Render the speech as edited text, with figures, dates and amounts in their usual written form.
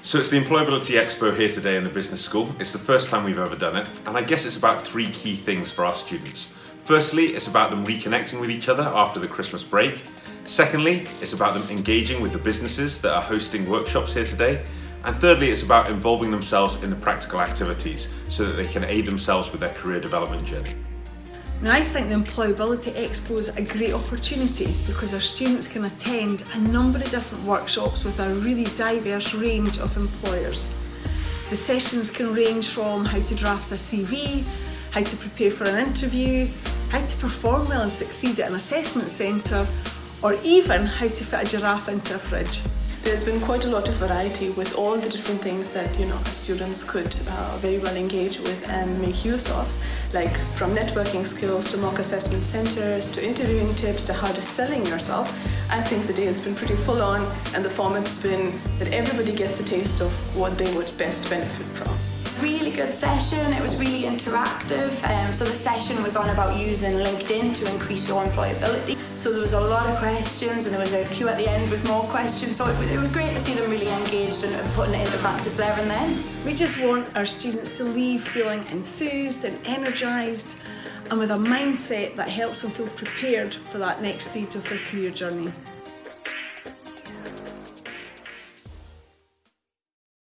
So it's the Employability Expo here today in the business school. It's the first time we've ever done it, and I guess it's about three key things for our students. Firstly, it's about them reconnecting with each other after the Christmas break. Secondly, it's about them engaging with the businesses that are hosting workshops here today. And thirdly, it's about involving themselves in the practical activities so that they can aid themselves with their career development journey. Now, I think the Employability Expo is a great opportunity because our students can attend a number of different workshops with a really diverse range of employers. The sessions can range from how to draft a CV, how to prepare for an interview, how to perform well and succeed at an assessment centre, or even how to fit a giraffe into a fridge. There's been quite a lot of variety with all the different things that our students could very well engage with and make use of, like from networking skills to mock assessment centres to interviewing tips to how to selling yourself. I think the day has been pretty full on, and the format's been that everybody gets a taste of what they would best benefit from. Really good session. It was really interactive. So the session was on about using LinkedIn to increase your employability. So there was a lot of questions, and there was a queue at the end with more questions. So it was great to see them really engaged and putting it into practice there and then. We just want our students to leave feeling enthused and energised and with a mindset that helps them feel prepared for that next stage of their career journey.